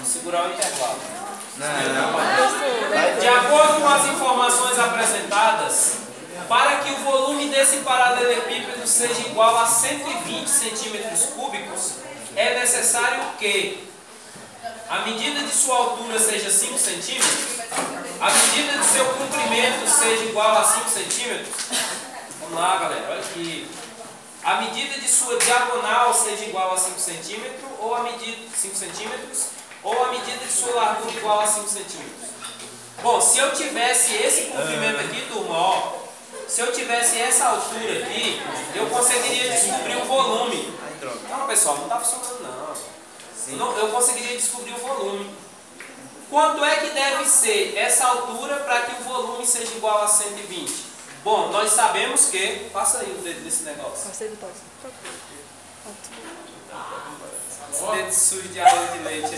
segurar o intervalo. Não. De acordo com as informações apresentadas, para que o volume desse paralelepípedo seja igual a 120 centímetros cúbicos, é necessário que a medida de sua altura seja 5 centímetros, a medida de seu comprimento seja igual a 5 centímetros. Vamos lá, galera, olha aqui. A medida de sua diagonal seja igual a 5 centímetros, ou a medida de 5 centímetros, ou a medida de sua largura igual a 5 centímetros. Bom, se eu tivesse esse comprimento aqui, turma, ó, se eu tivesse essa altura aqui, eu conseguiria descobrir o volume. Não, pessoal, não está funcionando não. Eu conseguiria descobrir o volume. Quanto é que deve ser essa altura para que o volume seja igual a 120? Bom, nós sabemos que... Passa aí o dedo desse negócio. Esse dedo sujo de arroz de leite aí.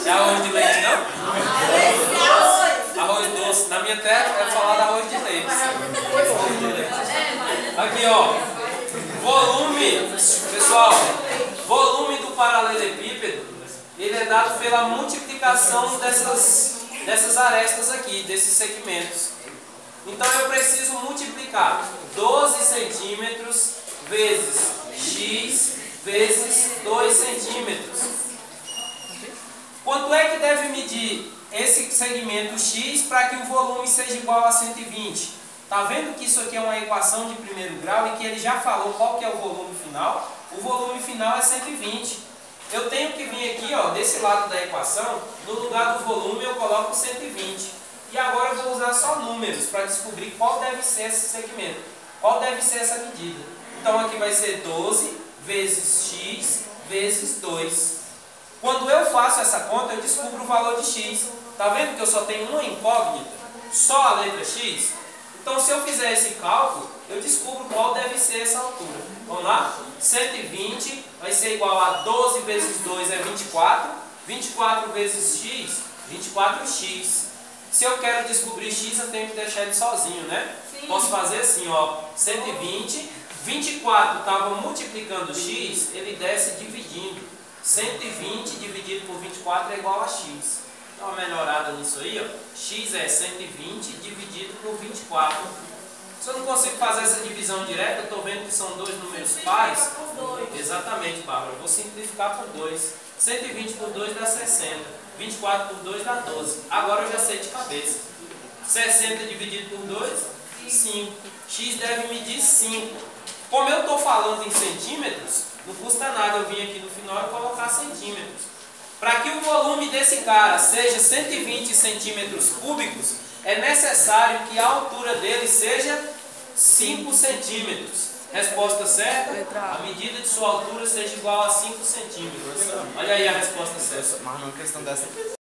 É arroz de leite, não? Arroz doce. Na minha terra é falar de arroz de leite. Aqui, ó. Volume, pessoal, volume do paralelepípedo, ele é dado pela multiplicação dessas arestas aqui, desses segmentos. Então eu preciso multiplicar 12 centímetros vezes x vezes 2 centímetros. Quanto é que deve medir esse segmento x para que o volume seja igual a 120? Está vendo que isso aqui é uma equação de primeiro grau e que ele já falou qual que é o volume final? O volume final é 120. Eu tenho que vir aqui, ó, desse lado da equação, no lugar do volume eu coloco 120. E agora eu vou usar só números para descobrir qual deve ser esse segmento, qual deve ser essa medida. Então aqui vai ser 12 vezes x vezes 2. Quando eu faço essa conta, eu descubro o valor de x. Está vendo que eu só tenho uma incógnita? Só a letra x? Então, se eu fizer esse cálculo, eu descubro qual deve ser essa altura. Vamos lá? 120 vai ser igual a 12 vezes 2 é 24. 24 vezes x, 24x. Se eu quero descobrir x, eu tenho que deixar ele sozinho, né? Sim. Posso fazer assim, ó. 120, 24 estava multiplicando x, ele desce dividindo. 120 dividido por 24 é igual a x. Dá uma melhorada nisso aí, ó. X é 120 dividido por 24. Se eu não consigo fazer essa divisão direta, eu estou vendo que são dois números pares. Exatamente, Bárbara. Eu vou simplificar por 2. 120 por 2 dá 60. 24 por 2 dá 12. Agora eu já sei de cabeça. 60 dividido por 2, 5. X deve medir 5. Como eu estou falando em centímetros, não custa nada eu vir aqui no final e colocar centímetros. Para que o volume desse cara seja 120 centímetros cúbicos, é necessário que a altura dele seja 5 centímetros. Resposta certa? A medida de sua altura seja igual a 5 centímetros. Olha aí a resposta certa. Mas não é questão dessa.